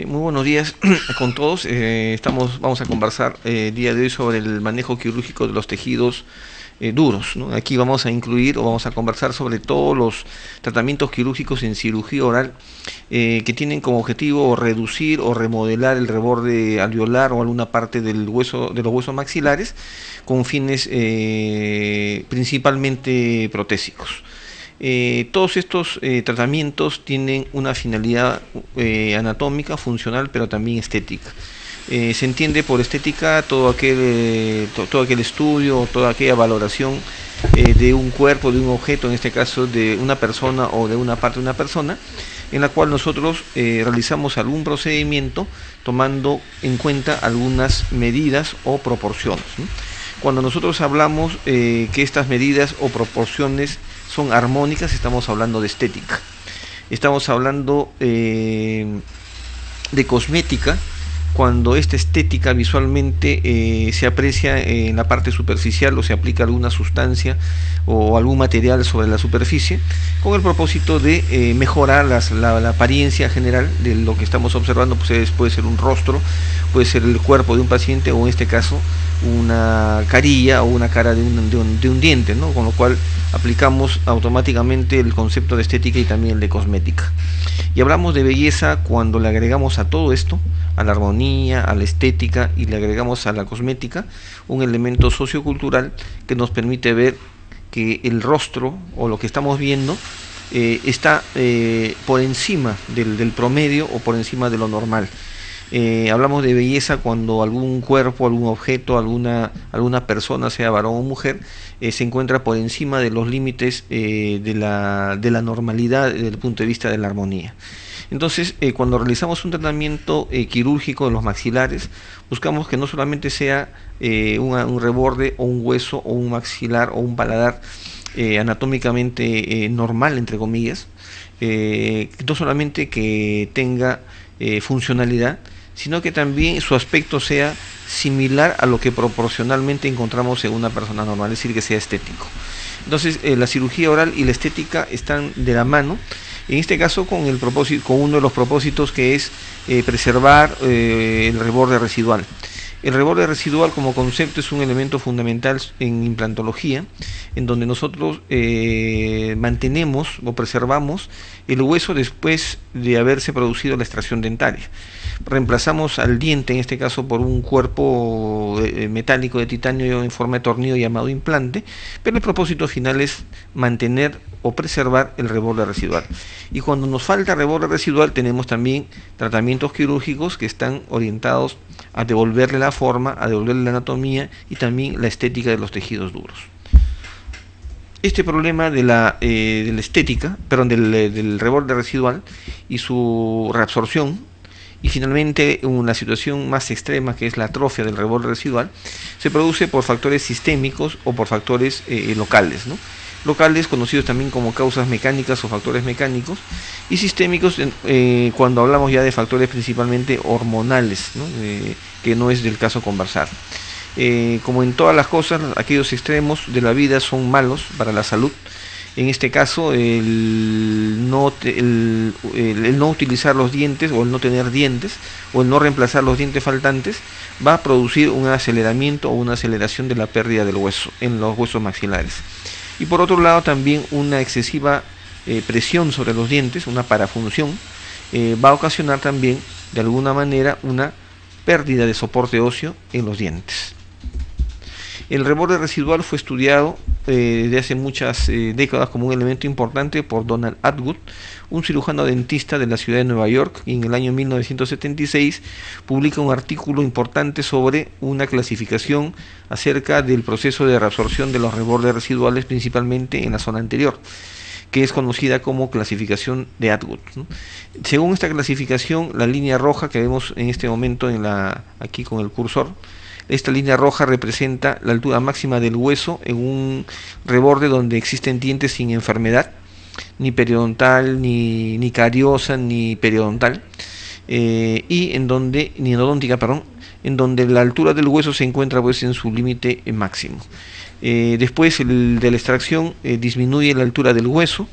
Muy buenos días con todos. Vamos a conversar el día de hoy sobre el manejo quirúrgico de los tejidos duros, ¿no? Aquí vamos a incluir o vamos a conversar sobre todos los tratamientos quirúrgicos en cirugía oral que tienen como objetivo reducir o remodelar el reborde alveolar o alguna parte del hueso, de los huesos maxilares, con fines principalmente protésicos. Todos estos tratamientos tienen una finalidad anatómica, funcional, pero también estética. Se entiende por estética todo aquel estudio, toda aquella valoración de un cuerpo, de un objeto, en este caso de una persona o de una parte de una persona, en la cual nosotros realizamos algún procedimiento tomando en cuenta algunas medidas o proporciones, ¿no? Cuando nosotros hablamos que estas medidas o proporciones son armónicas, estamos hablando de estética. Estamos hablando de cosmética, cuando esta estética visualmente se aprecia en la parte superficial o se aplica alguna sustancia o algún material sobre la superficie con el propósito de mejorar la apariencia general de lo que estamos observando. Pues puede ser un rostro, puede ser el cuerpo de un paciente o en este caso una carilla o una cara de un diente, ¿no? Con lo cual aplicamos automáticamente el concepto de estética y también el de cosmética. Y hablamos de belleza cuando le agregamos a todo esto, a la armonía, a la estética, y le agregamos a la cosmética un elemento sociocultural que nos permite ver que el rostro o lo que estamos viendo está por encima del promedio o por encima de lo normal. Hablamos de belleza cuando algún cuerpo, algún objeto, alguna persona, sea varón o mujer, se encuentra por encima de los límites de la normalidad desde el punto de vista de la armonía. Entonces, cuando realizamos un tratamiento quirúrgico de los maxilares, buscamos que no solamente sea un reborde o un hueso o un maxilar o un paladar anatómicamente normal, entre comillas, no solamente que tenga funcionalidad, sino que también su aspecto sea similar a lo que proporcionalmente encontramos en una persona normal, es decir, que sea estético. Entonces, la cirugía oral y la estética están de la mano, en este caso con uno de los propósitos, que es preservar el reborde residual. El reborde residual como concepto es un elemento fundamental en implantología, en donde nosotros mantenemos o preservamos el hueso después de haberse producido la extracción dentaria. Reemplazamos al diente, en este caso, por un cuerpo metálico de titanio en forma de tornillo llamado implante, pero el propósito final es mantener o preservar el reborde residual. Y cuando nos falta reborde residual, tenemos también tratamientos quirúrgicos que están orientados a devolverle la forma, a devolverle la anatomía y también la estética de los tejidos duros. Este problema de la estética, perdón, del reborde residual y su reabsorción, y finalmente una situación más extrema, que es la atrofia del reborde residual, se produce por factores sistémicos o por factores locales, ¿no? Locales conocidos también como causas mecánicas o factores mecánicos, y sistémicos cuando hablamos ya de factores principalmente hormonales, ¿no? Que no es del caso conversar. Como en todas las cosas, aquellos extremos de la vida son malos para la salud. En este caso, el no utilizar los dientes, o el no tener dientes, o el no reemplazar los dientes faltantes, va a producir un aceleramiento o una aceleración de la pérdida del hueso en los huesos maxilares. Y por otro lado, también una excesiva presión sobre los dientes, una parafunción, va a ocasionar también de alguna manera una pérdida de soporte óseo en los dientes. El reborde residual fue estudiado desde hace muchas décadas como un elemento importante por Donald Atwood, un cirujano dentista de la ciudad de Nueva York, y en el año 1976 publica un artículo importante sobre una clasificación acerca del proceso de reabsorción de los rebordes residuales, principalmente en la zona anterior, que es conocida como clasificación de Atwood, ¿no? Según esta clasificación, la línea roja que vemos en este momento aquí con el cursor, esta línea roja representa la altura máxima del hueso en un reborde donde existen dientes sin enfermedad, ni periodontal, ni cariosa, ni periodontal, y ni endodóntica, perdón, en donde la altura del hueso se encuentra pues en su límite máximo. Después de la extracción disminuye la altura del hueso,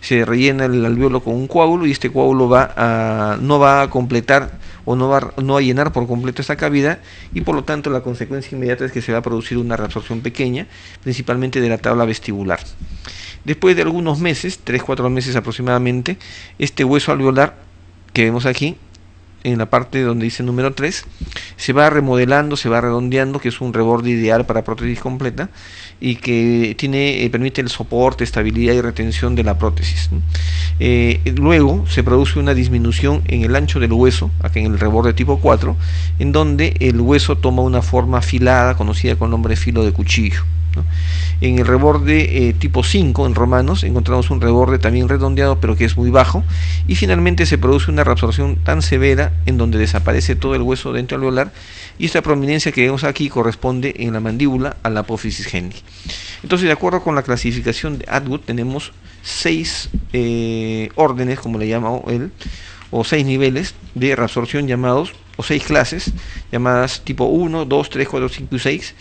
se rellena el alveolo con un coágulo y este coágulo no va a completar o no va a llenar por completo esta cavidad, y por lo tanto la consecuencia inmediata es que se va a producir una reabsorción pequeña, principalmente de la tabla vestibular. Después de algunos meses, 3-4 meses aproximadamente, este hueso alveolar que vemos aquí en la parte donde dice número 3, se va remodelando, se va redondeando, que es un reborde ideal para prótesis completa y que permite el soporte, estabilidad y retención de la prótesis. Luego se produce una disminución en el ancho del hueso, aquí en el reborde tipo 4, en donde el hueso toma una forma afilada, conocida con el nombre de filo de cuchillo, ¿no? En el reborde tipo 5 en romanos encontramos un reborde también redondeado, pero que es muy bajo, y finalmente se produce una reabsorción tan severa en donde desaparece todo el hueso dentro alveolar, y esta prominencia que vemos aquí corresponde en la mandíbula a la apófisis geni. Entonces, de acuerdo con la clasificación de Atwood, tenemos 6 órdenes, como le llama él, o 6 niveles de reabsorción llamados, o 6 clases llamadas tipo 1, 2, 3, 4, 5 y 6,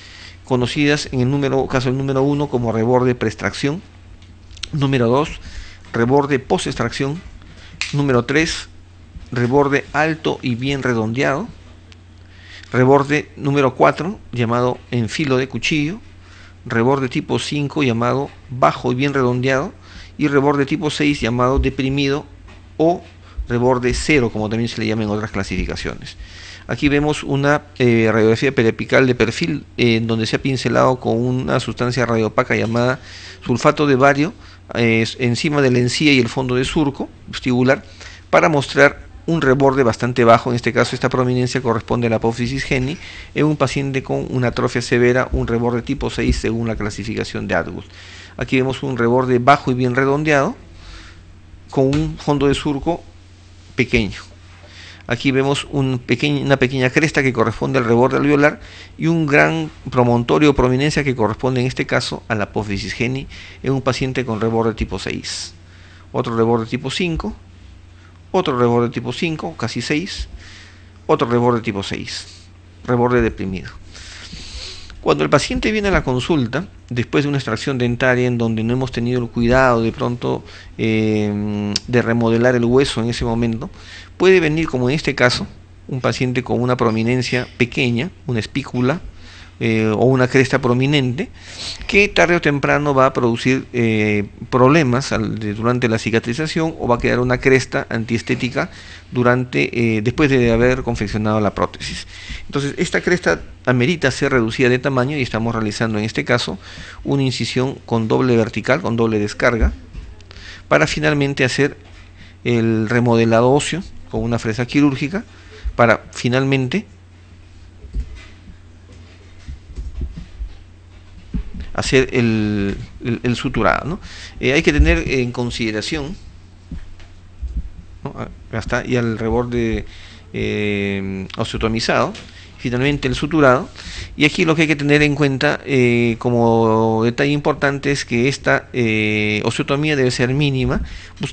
conocidas en el caso del número 1 como reborde preextracción, número 2 reborde postextracción, número 3 reborde alto y bien redondeado, reborde número 4 llamado en filo de cuchillo, reborde tipo 5 llamado bajo y bien redondeado, y reborde tipo 6 llamado deprimido o reborde 0, como también se le llama en otras clasificaciones. Aquí vemos una radiografía periapical de perfil en donde se ha pincelado con una sustancia radiopaca llamada sulfato de bario encima de la encía y el fondo de surco vestibular para mostrar un reborde bastante bajo. En este caso esta prominencia corresponde a la apófisis geni en un paciente con una atrofia severa, un reborde tipo 6 según la clasificación de Atwood. Aquí vemos un reborde bajo y bien redondeado con un fondo de surco pequeño. Aquí vemos una pequeña cresta que corresponde al reborde alveolar y un gran promontorio o prominencia que corresponde en este caso a la apófisis geni en un paciente con reborde tipo 6. Otro reborde tipo 5, otro reborde tipo 5, casi 6, otro reborde tipo 6, reborde deprimido. Cuando el paciente viene a la consulta, después de una extracción dentaria en donde no hemos tenido el cuidado de pronto de remodelar el hueso en ese momento, puede venir, como en este caso, un paciente con una prominencia pequeña, una espícula o una cresta prominente, que tarde o temprano va a producir problemas durante la cicatrización, o va a quedar una cresta antiestética después de haber confeccionado la prótesis. Entonces esta cresta amerita ser reducida de tamaño y estamos realizando en este caso una incisión con doble vertical, con doble descarga, para finalmente hacer el remodelado óseo con una fresa quirúrgica para finalmente hacer el suturado, ¿no? Hay que tener en consideración, ¿no? Hasta ya el reborde osteotomizado, finalmente el suturado, y aquí lo que hay que tener en cuenta como detalle importante es que esta osteotomía debe ser mínima,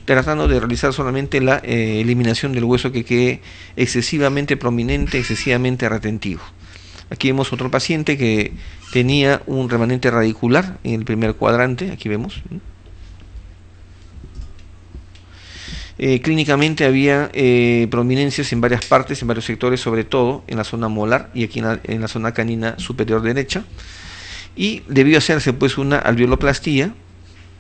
tratando de realizar solamente la eliminación del hueso que quede excesivamente prominente, excesivamente retentivo. Aquí vemos otro paciente que tenía un remanente radicular en el primer cuadrante, aquí vemos. Clínicamente había prominencias en varias partes, en varios sectores, sobre todo en la zona molar y aquí en la zona canina superior derecha, y debió hacerse pues una alveoloplastía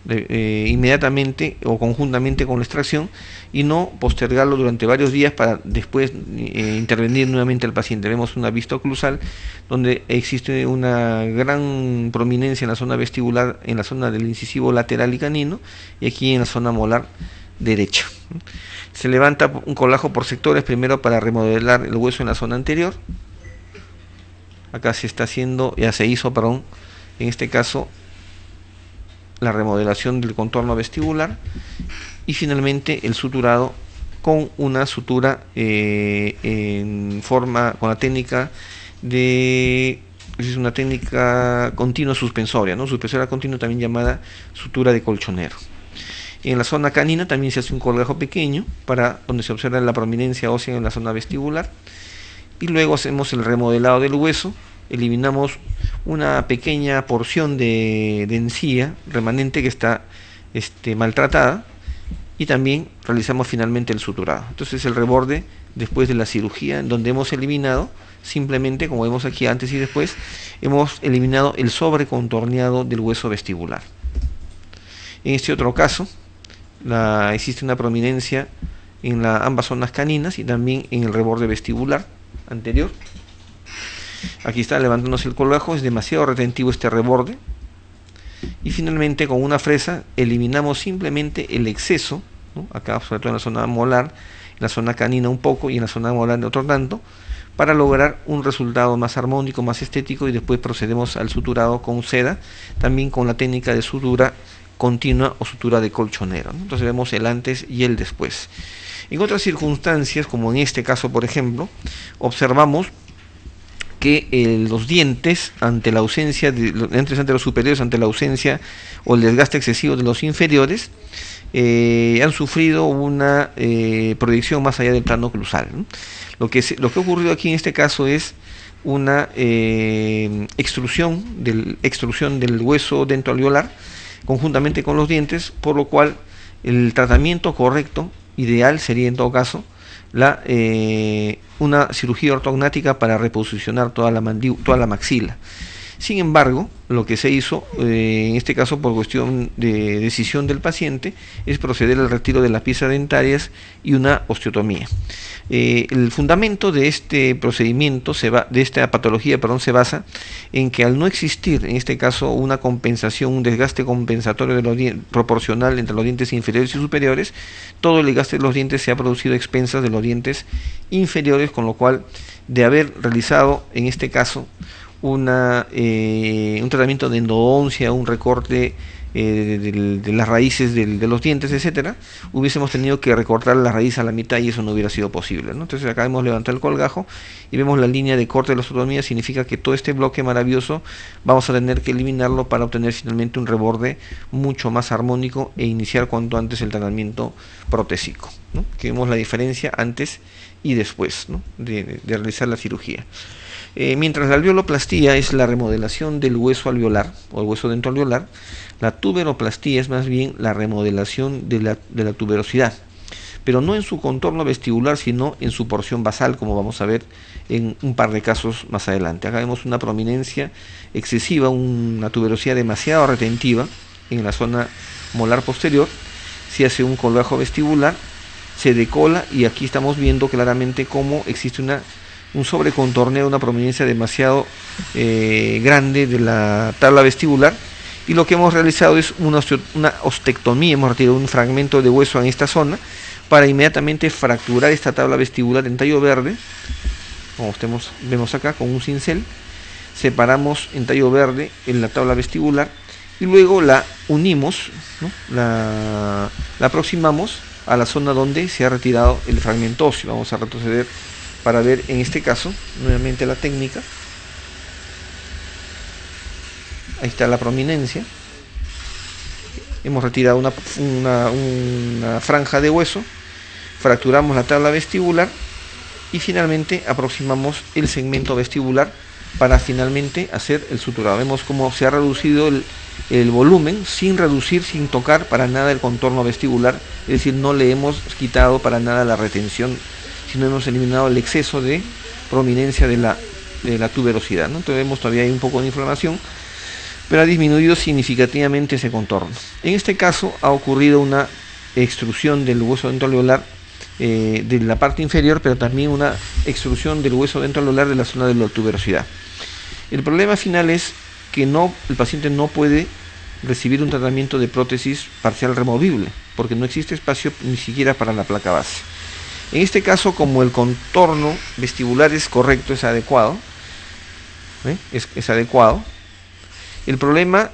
inmediatamente o conjuntamente con la extracción y no postergarlo durante varios días para después intervenir nuevamente al paciente. Vemos una vista oclusal donde existe una gran prominencia en la zona vestibular, en la zona del incisivo lateral y canino, y aquí en la zona molar derecha. Se levanta un colajo por sectores, primero para remodelar el hueso en la zona anterior. Acá se está haciendo, ya se hizo, perdón, en este caso la remodelación del contorno vestibular, y finalmente el suturado con una sutura en forma, con la técnica es una técnica continua suspensoria, ¿no? Suspensoria continua, también llamada sutura de colchonero. En la zona canina también se hace un colgajo pequeño para donde se observa la prominencia ósea en la zona vestibular, y luego hacemos el remodelado del hueso eliminamos una pequeña porción de encía remanente que está maltratada, y también realizamos finalmente el suturado. Entonces el reborde después de la cirugía, en donde hemos eliminado simplemente, como vemos aquí antes y después, hemos eliminado el sobrecontorneado del hueso vestibular. En este otro caso existe una prominencia en ambas zonas caninas y también en el reborde vestibular anterior. Aquí está levantándose el colgajo, es demasiado retentivo este reborde, y finalmente con una fresa eliminamos simplemente el exceso, ¿no? Acá sobre todo en la zona molar, en la zona canina un poco y en la zona molar de otro tanto, para lograr un resultado más armónico, más estético, y después procedemos al suturado con seda, también con la técnica de sutura continua o sutura de colchonero, ¿no? Entonces vemos el antes y el después. En otras circunstancias, como en este caso por ejemplo, observamos que los dientes, ante la ausencia de los dientes ante los superiores, ante la ausencia o el desgaste excesivo de los inferiores, han sufrido una proyección más allá del plano oclusal, ¿no? Lo que ha ocurrido aquí en este caso es una extrusión del hueso dentoalveolar conjuntamente con los dientes, por lo cual el tratamiento correcto, ideal, sería en todo caso una cirugía ortognática para reposicionar toda la maxila. Sin embargo, lo que se hizo, en este caso por cuestión de decisión del paciente, es proceder al retiro de las piezas dentarias y una osteotomía. El fundamento de este procedimiento, de esta patología, se basa en que al no existir, en este caso, una compensación, un desgaste compensatorio de los proporcional entre los dientes inferiores y superiores, todo el desgaste de los dientes se ha producido a expensas de los dientes inferiores, con lo cual, de haber realizado, en este caso, un tratamiento de endodoncia, un recorte de las raíces de los dientes, etcétera, hubiésemos tenido que recortar la raíz a la mitad y eso no hubiera sido posible, ¿no? Entonces acá hemos levantado el colgajo y vemos la línea de corte de la osteotomía. Significa que todo este bloque maravilloso vamos a tener que eliminarlo para obtener finalmente un reborde mucho más armónico e iniciar cuanto antes el tratamiento protésico, ¿no? Que vemos la diferencia antes y después, ¿no? de realizar la cirugía. Mientras la alveoloplastía es la remodelación del hueso alveolar o el hueso dentoalveolar, la tuberoplastía es más bien la remodelación de la tuberosidad, pero no en su contorno vestibular, sino en su porción basal, como vamos a ver en un par de casos más adelante. Acá vemos una prominencia excesiva, una tuberosidad demasiado retentiva en la zona molar posterior. Se hace un colgajo vestibular, se decola, y aquí estamos viendo claramente cómo existe un sobrecontorneo, una prominencia demasiado grande de la tabla vestibular, y lo que hemos realizado es una ostectomía. Hemos retirado un fragmento de hueso en esta zona para inmediatamente fracturar esta tabla vestibular en tallo verde, como vemos acá con un cincel. Separamos en tallo verde en la tabla vestibular y luego la unimos, ¿no? la aproximamos a la zona donde se ha retirado el fragmento óseo. Vamos a retroceder para ver en este caso nuevamente la técnica. Ahí está la prominencia. Hemos retirado una franja de hueso, fracturamos la tabla vestibular y finalmente aproximamos el segmento vestibular para finalmente hacer el suturado. Vemos cómo se ha reducido el volumen sin reducir, sin tocar para nada el contorno vestibular, es decir, no le hemos quitado para nada la retención, sino hemos eliminado el exceso de prominencia de la tuberosidad, ¿no? Entonces vemos todavía hay un poco de inflamación, pero ha disminuido significativamente ese contorno. En este caso ha ocurrido una extrusión del hueso dentoalveolar de la parte inferior, pero también una extrusión del hueso dentoalveolar de la zona de la tuberosidad. El problema final es que el paciente no puede recibir un tratamiento de prótesis parcial removible, porque no existe espacio ni siquiera para la placa base. En este caso, como el contorno vestibular es correcto, es adecuado, es adecuado, el problema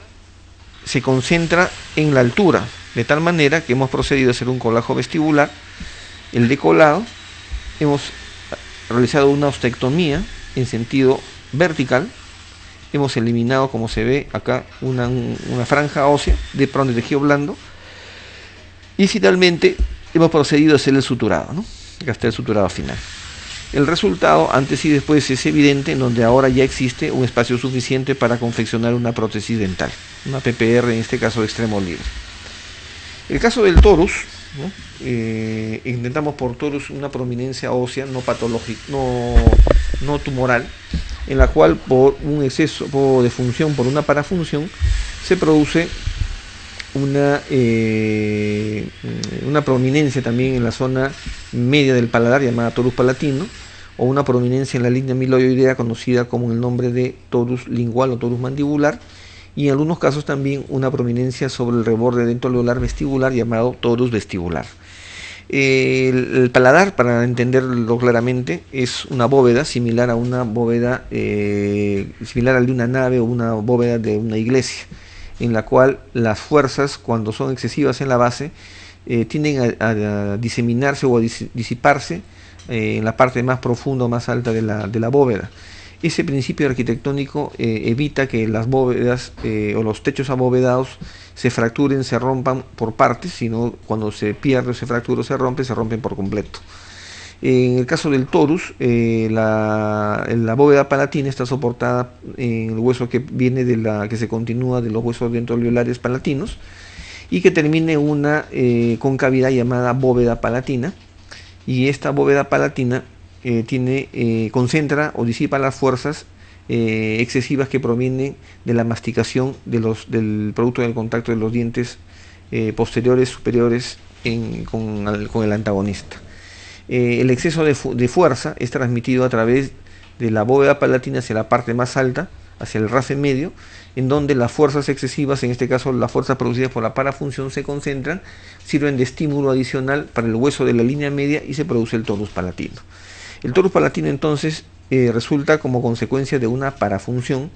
se concentra en la altura, de tal manera que hemos procedido a hacer un colgajo vestibular, el decolado, hemos realizado una ostectomía en sentido vertical, hemos eliminado, como se ve acá, una franja ósea de tejido blando, y finalmente hemos procedido a hacer el suturado, ¿no? Acá está el suturado final. El resultado antes y después es evidente, en donde ahora ya existe un espacio suficiente para confeccionar una prótesis dental, una PPR, en este caso de extremo libre. El caso del torus, ¿no? Intentamos por torus una prominencia ósea no patológica, no tumoral, en la cual por un exceso de función, por una parafunción, se produce una prominencia también en la zona media del paladar, llamada torus palatino, o una prominencia en la línea miloidea, conocida como el nombre de torus lingual o torus mandibular, y en algunos casos también una prominencia sobre el reborde dentoalveolar vestibular, llamado torus vestibular. El paladar, para entenderlo claramente, es una bóveda similar a una bóveda similar al de una nave o una bóveda de una iglesia, en la cual las fuerzas, cuando son excesivas en la base, tienden a diseminarse o a disiparse en la parte más profunda o más alta de la bóveda. Ese principio arquitectónico evita que las bóvedas o los techos abovedados se fracturen, se rompan por partes, sino cuando se pierde, se fractura o se rompen por completo. En el caso del torus, la bóveda palatina está soportada en el hueso que viene que se continúa de los huesos dentoalveolares palatinos, y que termina en una concavidad llamada bóveda palatina, y esta bóveda palatina concentra o disipa las fuerzas excesivas que provienen de la masticación del producto del contacto de los dientes posteriores, superiores con el antagonista. El exceso de fuerza es transmitido a través de la bóveda palatina hacia la parte más alta, hacia el rafe medio, en donde las fuerzas excesivas, en este caso las fuerzas producidas por la parafunción, se concentran, sirven de estímulo adicional para el hueso de la línea media y se produce el torus palatino. El torus palatino entonces resulta como consecuencia de una parafunción,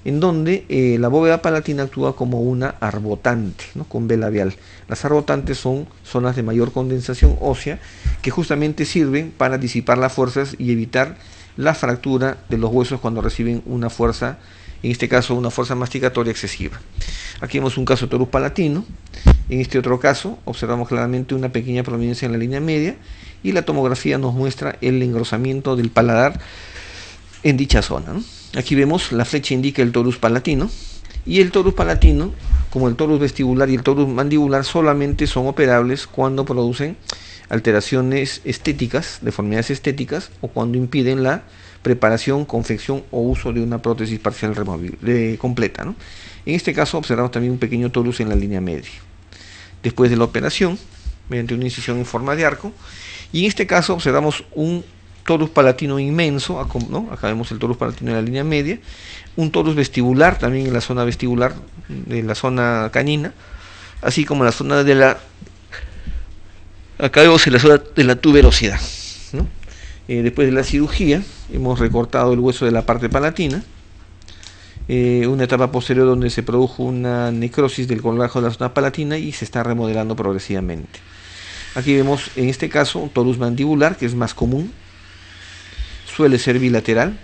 en donde la bóveda palatina actúa como una arbotante, ¿no? Con B labial. Las arbotantes son zonas de mayor condensación ósea que justamente sirven para disipar las fuerzas y evitar la fractura de los huesos cuando reciben una fuerza, en este caso una fuerza masticatoria excesiva. Aquí vemos un caso de torus palatino. En este otro caso observamos claramente una pequeña prominencia en la línea media, y la tomografía nos muestra el engrosamiento del paladar en dicha zona, ¿no? Aquí vemos, la flecha indica el torus palatino, y el torus palatino, como el torus vestibular y el torus mandibular, solamente son operables cuando producen alteraciones estéticas, deformidades estéticas, o cuando impiden la preparación, confección o uso de una prótesis parcial removible completa, ¿no? En este caso observamos también un pequeño torus en la línea media. Después de la operación, mediante una incisión en forma de arco, y en este caso observamos un torus palatino inmenso, ¿no? Acá vemos el torus palatino en la línea media, un torus vestibular también en la zona vestibular, de la zona canina, así como en la zona acá vemos en la zona de la tuberosidad, ¿no? Después de la cirugía hemos recortado el hueso de la parte palatina, una etapa posterior donde se produjo una necrosis del colgajo de la zona palatina y se está remodelando progresivamente. Aquí vemos en este caso un torus mandibular, que es más común, suele ser bilateral,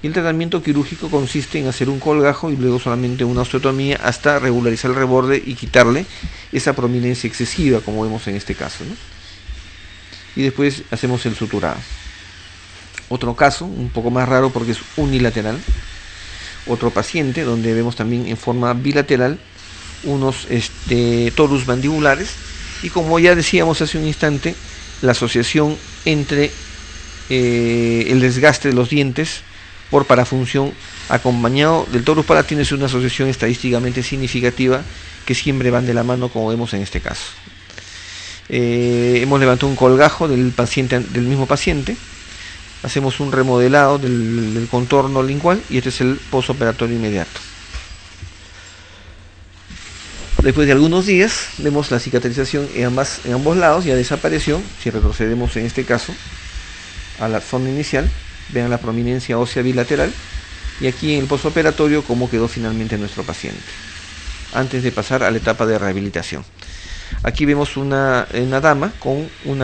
y el tratamiento quirúrgico consiste en hacer un colgajo y luego solamente una osteotomía hasta regularizar el reborde y quitarle esa prominencia excesiva, como vemos en este caso, ¿no? Y después hacemos el suturado. Otro caso, un poco más raro porque es unilateral, otro paciente donde vemos también en forma bilateral unos torus mandibulares, y como ya decíamos hace un instante, la asociación entre el desgaste de los dientes por parafunción acompañado del torus palatino es una asociación estadísticamente significativa que siempre van de la mano, como vemos en este caso. Hemos levantado un colgajo del mismo paciente, hacemos un remodelado del contorno lingual, y este es el postoperatorio inmediato. Después de algunos días vemos la cicatrización en ambos lados, ya desapareció. Si retrocedemos en este caso a la zona inicial, vean la prominencia ósea bilateral, y aquí en el postoperatorio cómo quedó finalmente nuestro paciente, antes de pasar a la etapa de rehabilitación. Aquí vemos una dama con un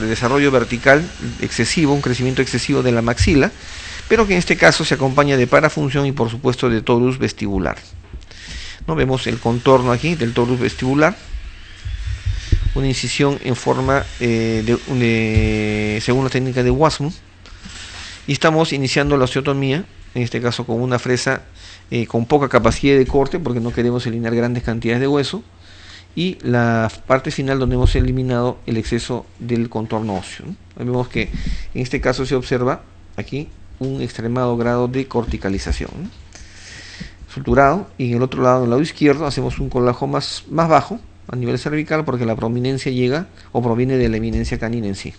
desarrollo vertical excesivo, un crecimiento excesivo de la maxila, pero que en este caso se acompaña de parafunción y por supuesto de torus vestibular. ¿No? Vemos el contorno aquí del torus vestibular, una incisión en forma según la técnica de Wasmund, y estamos iniciando la osteotomía, en este caso con una fresa con poca capacidad de corte, porque no queremos eliminar grandes cantidades de hueso, y la parte final donde hemos eliminado el exceso del contorno óseo, ¿no? Vemos que en este caso se observa aquí un extremado grado de corticalización, ¿no? Suturado, y en el otro lado, en el lado izquierdo, hacemos un colajo más bajo a nivel cervical, porque la prominencia llega o proviene de la eminencia canina en sí.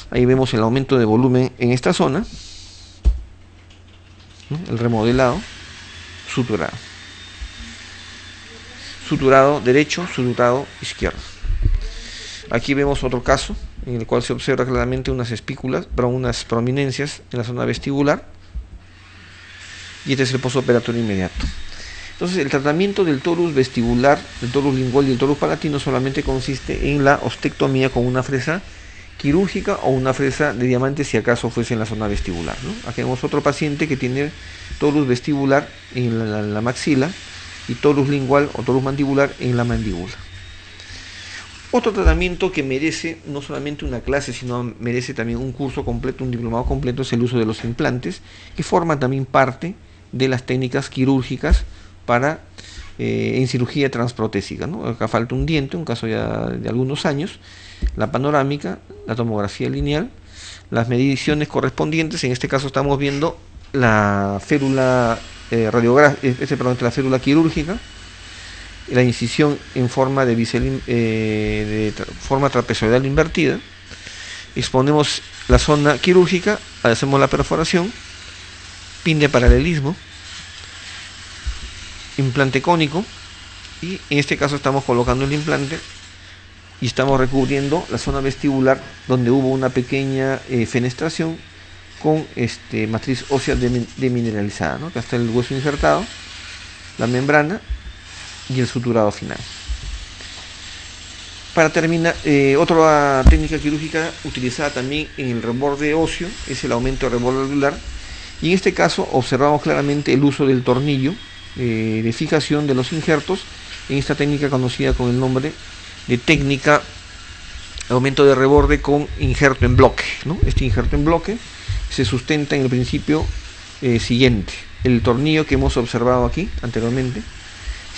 Ahí vemos el aumento de volumen en esta zona, ¿no? El remodelado, suturado. Suturado derecho, suturado izquierdo. Aquí vemos otro caso en el cual se observa claramente unas espículas, pero unas prominencias en la zona vestibular, y este es el postoperatorio inmediato. Entonces, el tratamiento del torus vestibular, del torus lingual y el torus palatino solamente consiste en la ostectomía con una fresa quirúrgica o una fresa de diamante, si acaso fuese en la zona vestibular, ¿no? Aquí vemos otro paciente que tiene torus vestibular en la maxila y torus lingual o torus mandibular en la mandíbula. Otro tratamiento que merece no solamente una clase, sino merece también un curso completo, un diplomado completo, es el uso de los implantes, que forman también parte de las técnicas quirúrgicas para en cirugía transprotésica, ¿no? Acá falta un diente, un caso ya de algunos años, la panorámica, la tomografía lineal, las mediciones correspondientes. En este caso estamos viendo la férula la férula quirúrgica, la incisión en forma de forma trapezoidal invertida. Exponemos la zona quirúrgica, hacemos la perforación, pin de paralelismo, implante cónico, y en este caso estamos colocando el implante y estamos recubriendo la zona vestibular donde hubo una pequeña fenestración con matriz ósea demineralizada, ¿no? Acá está el hueso injertado, la membrana y el suturado final. Para terminar, otra técnica quirúrgica utilizada también en el reborde óseo es el aumento de reborde alveolar, y en este caso observamos claramente el uso del tornillo de fijación de los injertos en esta técnica conocida con el nombre de técnica aumento de reborde con injerto en bloque, ¿no? Este injerto en bloque se sustenta en el principio siguiente. El tornillo que hemos observado aquí anteriormente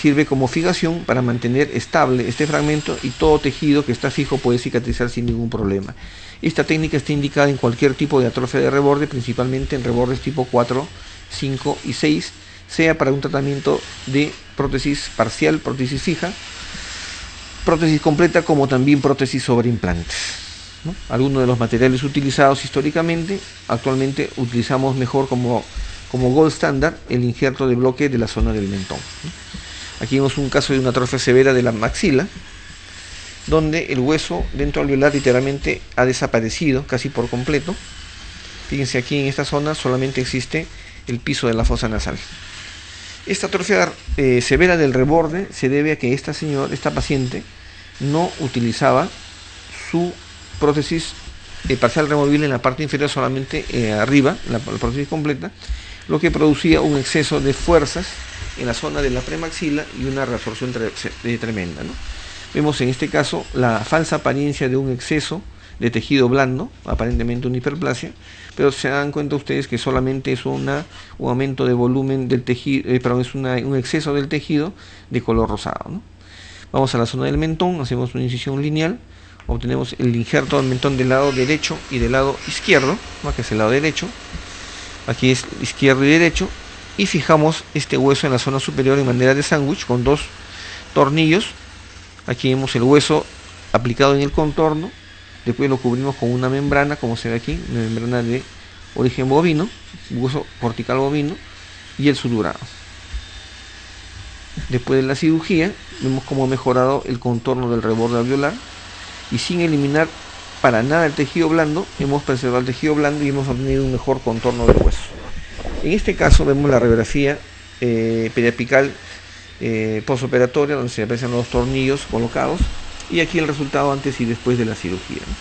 sirve como fijación para mantener estable este fragmento, y todo tejido que está fijo puede cicatrizar sin ningún problema. Esta técnica está indicada en cualquier tipo de atrofia de reborde, principalmente en rebordes tipo 4, 5 y 6, sea para un tratamiento de prótesis parcial, prótesis fija, prótesis completa, como también prótesis sobre implantes, ¿no? Algunos de los materiales utilizados históricamente, actualmente utilizamos mejor como gold standard el injerto de bloque de la zona del mentón, ¿no? Aquí vemos un caso de una atrofia severa de la maxila, donde el hueso dentro alveolar literalmente ha desaparecido casi por completo. Fíjense, aquí en esta zona solamente existe el piso de la fosa nasal. Esta atrofia severa del reborde se debe a que esta paciente no utilizaba su prótesis parcial removible en la parte inferior, solamente arriba, la prótesis completa, lo que producía un exceso de fuerzas en la zona de la premaxila y una reabsorción tremenda, ¿no? Vemos en este caso la falsa apariencia de un exceso de tejido blando, aparentemente una hiperplasia, pero se dan cuenta ustedes que solamente es un aumento de volumen del tejido, es un exceso del tejido de color rosado, ¿no? Vamos a la zona del mentón, hacemos una incisión lineal, obtenemos el injerto del mentón del lado derecho y del lado izquierdo, ¿no? Que es el lado derecho, aquí es izquierdo y derecho, y fijamos este hueso en la zona superior en manera de sándwich con dos tornillos. Aquí vemos el hueso aplicado en el contorno, después lo cubrimos con una membrana, como se ve aquí, una membrana de origen bovino, hueso cortical bovino, y el suturado. Después de la cirugía vemos cómo ha mejorado el contorno del reborde alveolar, y sin eliminar para nada el tejido blando, hemos preservado el tejido blando y hemos obtenido un mejor contorno del hueso. En este caso vemos la radiografía periapical postoperatoria, donde se aprecian los tornillos colocados, y aquí el resultado antes y después de la cirugía, ¿no?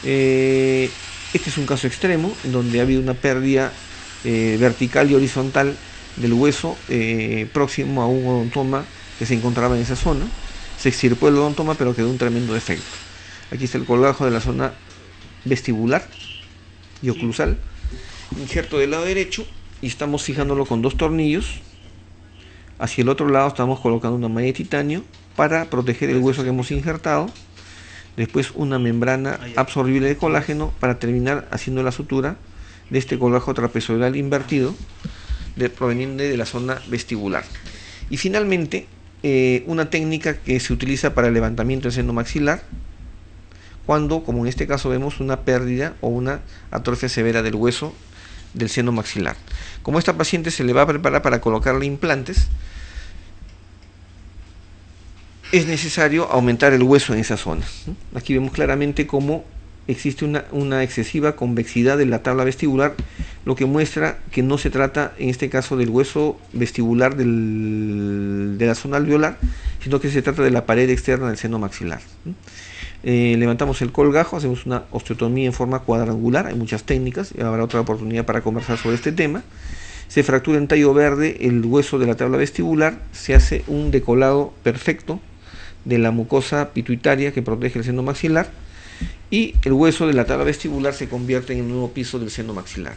Este es un caso extremo en donde ha habido una pérdida vertical y horizontal del hueso próximo a un odontoma que se encontraba en esa zona. se extirpó el odontoma, pero quedó un tremendo defecto. Aquí está el colgajo de la zona vestibular y oclusal, injerto del lado derecho, y estamos fijándolo con 2 tornillos. Hacia el otro lado estamos colocando una malla de titanio para proteger el hueso que hemos injertado. Después una membrana absorbible de colágeno para terminar haciendo la sutura de este colgajo trapezoidal invertido proveniente de la zona vestibular. Y finalmente una técnica que se utiliza para el levantamiento del seno maxilar cuando, como en este caso, vemos una pérdida o una atrofia severa del hueso del seno maxilar. Como esta paciente se le va a preparar para colocarle implantes, es necesario aumentar el hueso en esa zona. Aquí vemos claramente cómo existe una excesiva convexidad de la tabla vestibular, lo que muestra que no se trata en este caso del hueso vestibular de la zona alveolar, sino que se trata de la pared externa del seno maxilar. Levantamos el colgajo, hacemos una osteotomía en forma cuadrangular, hay muchas técnicas, y habrá otra oportunidad para conversar sobre este tema. Se fractura en tallo verde el hueso de la tabla vestibular, se hace un decolado perfecto de la mucosa pituitaria que protege el seno maxilar, y el hueso de la tabla vestibular se convierte en el nuevo piso del seno maxilar.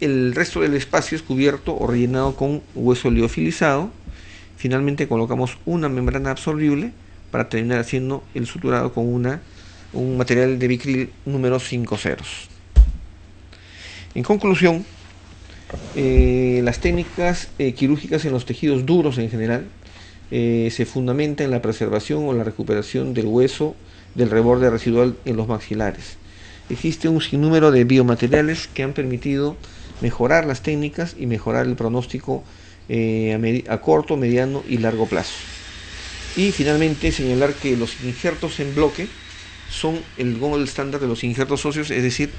El resto del espacio es cubierto o rellenado con hueso liofilizado. Finalmente colocamos una membrana absorbible para terminar haciendo el suturado con un material de Vicryl número 5 ceros. En conclusión, las técnicas quirúrgicas en los tejidos duros en general se fundamentan en la preservación o la recuperación del hueso del reborde residual en los maxilares. Existe un sinnúmero de biomateriales que han permitido mejorar las técnicas y mejorar el pronóstico a corto, mediano y largo plazo. Y finalmente señalar que los injertos en bloque son el gold estándar de los injertos óseos, es decir,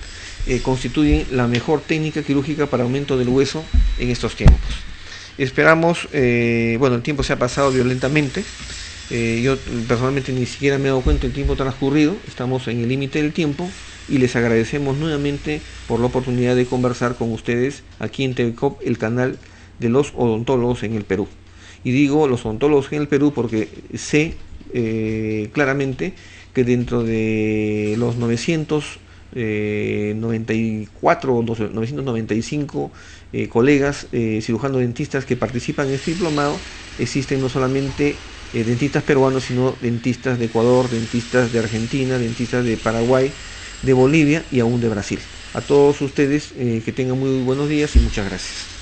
constituyen la mejor técnica quirúrgica para aumento del hueso en estos tiempos. Esperamos, bueno, el tiempo se ha pasado violentamente, yo personalmente ni siquiera me he dado cuenta del tiempo transcurrido, estamos en el límite del tiempo y les agradecemos nuevamente por la oportunidad de conversar con ustedes aquí en TVCOP, el canal de los odontólogos en el Perú. Y digo los odontólogos en el Perú porque sé claramente que dentro de los 994 o 995 colegas cirujanos dentistas que participan en este diplomado, existen no solamente dentistas peruanos, sino dentistas de Ecuador, dentistas de Argentina, dentistas de Paraguay, de Bolivia y aún de Brasil. A todos ustedes que tengan muy buenos días y muchas gracias.